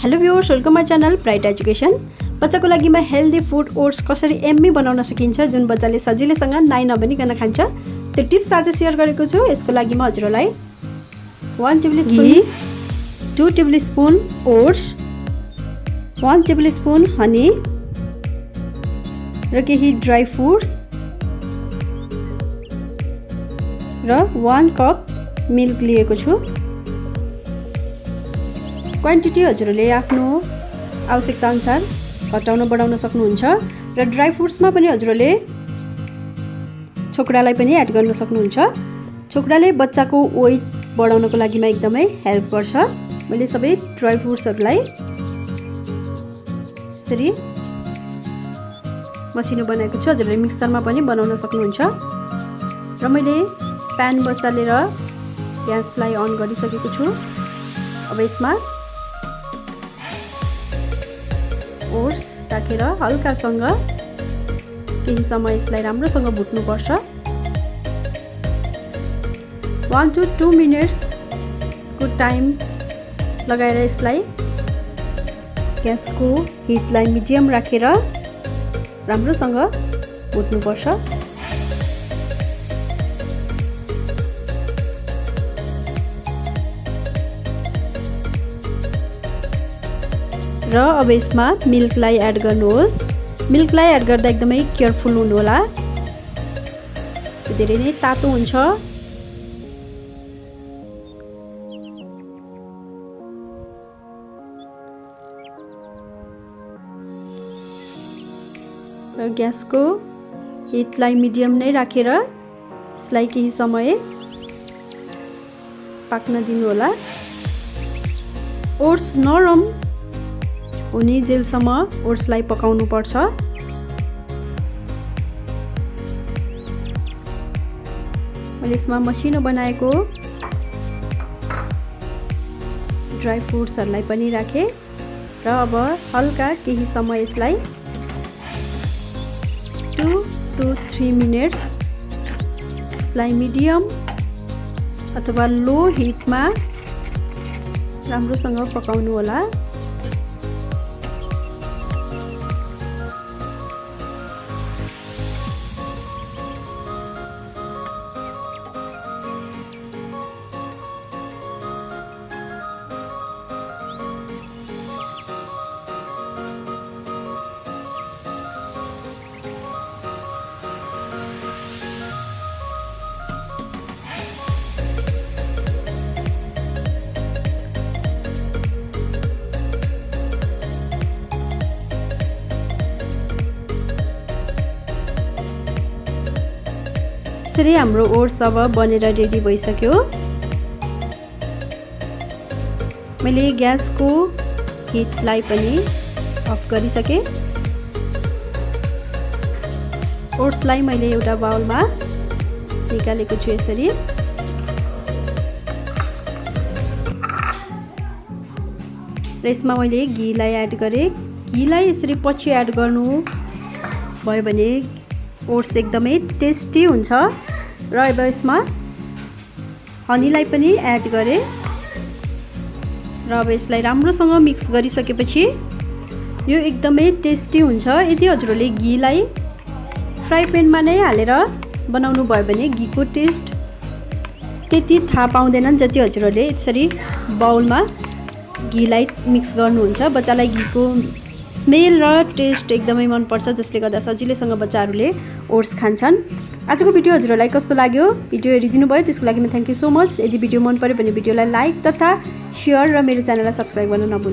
Hello viewers, welcome my channel bright education. बच्चाको लागि healthy food oats कसरी एम्मी बनाउन सकिन्छ, जुन बच्चाले सजिलैसँग नाइ नबनिकन खान्छ, त्यो टिप्स आज सेयर गरेको छु। यसको लागि म हजुरलाई 1 टेबलस्पुन 2 टेबलस्पुन ओट्स, 1 टेबलस्पुन हनी र केही ड्राई फ्रुट्स र 1 कप मिल्क लिएको छु। क्वान्टिटी हजुरले आफ्नो आवश्यकता अनुसार घटाउन बढाउन सक्नुहुन्छ र ड्राई फ्रुट्समा पनि हजुरले छोकडालाई पनि एड गर्न सक्नुहुन्छ। छोकडाले बच्चाको वेट बढाउनको लागि एकदमै हेल्प गर्छ। मैले सबै ड्राई फ्रुट्सहरूलाई यसरी मसिनो बनाएको छु। हजुरले मिक्सरमा पनि बनाउन सक्नुहुन्छ। र मैले प्यान बसालेर ग्यासलाई अन गरिसकेको छु। अब यसमा ओट्स राखेर हल्कासँग केही समय यसलाई राम्रोसँग भुट्नुपर्छ। 1 to 2 मिनट्स को टाइम लगाएर यसलाई ग्यासको हिटलाई मिडियम राखेर राम्रोसँग भुट्नुपर्छ। र अब यसमा मिल्कलाई एड गर्नुहोस्। मिल्कलाई एड गर्दा एकदमै केयरफुल हुनु होला, धेरै नै तातो हुन्छ। र ग्यासको हिटलाई मिडियम नै राखेर यसलाई केही समय पाक्न दिनु होला। ओट्स नरम हुने जेलसम्म ओट्सलाई पकाउनु पर्छ। मैले यसमा मसिनो बनाएको ड्राई फ्रुट्सहरूलाई पनि राखेँ र अब हल्का केही समय यसलाई 2 to 3 मिनट्स यसलाई मिडियम अथवा लो हिटमा राम्रोसँग पकाउनु होला। यसरी हाम्रो ओट्स अब बनेर रेडी भइसक्यो। मैले ग्यासको हिटलाई पनि अफ गरिसकेँ। ओट्सलाई मैले एउटा बाउलमा निकालेको छु यसरी। र यसमा मैले घिलाई एड गरेँ। घिलाई यसरी पछि एड गर्नु भयो भने ओट्स एकदमै टेस्टी हुन्छ। र अब यसमा हनीलाई पनि एड गरेँ र अब यसलाई राम्रोसँग मिक्स गरिसकेपछि यो एकदमै टेस्टी हुन्छ। यदि हजुरले घिलाई फ्राई प्यानमा नै हालेर बनाउनु भयो भने घिको टेस्ट त्यति थाहा पाउँदैनन् जति हजुरले यसरी बाउलमा घिलाई मिक्स गर्नुहुन्छ। बच्चालाई घिको स्मेल र टेस्ट एकदमै मनपर्छ, जसले गर्दा सजिलैसँग बच्चाहरूले ओट्स खान्छन्। आजको भिडियो हजुरलाई कस्तो लाग्यो? भिडियो हेरिदिनु भयो त्यसको लागि म थ्याङ्क यू सो मच। यदि भिडियो मन पर्यो भने भिडियोलाई लाइक तथा सेयर र मेरो च्यानललाई सब्सक्राइब गर्न नभुल्नु।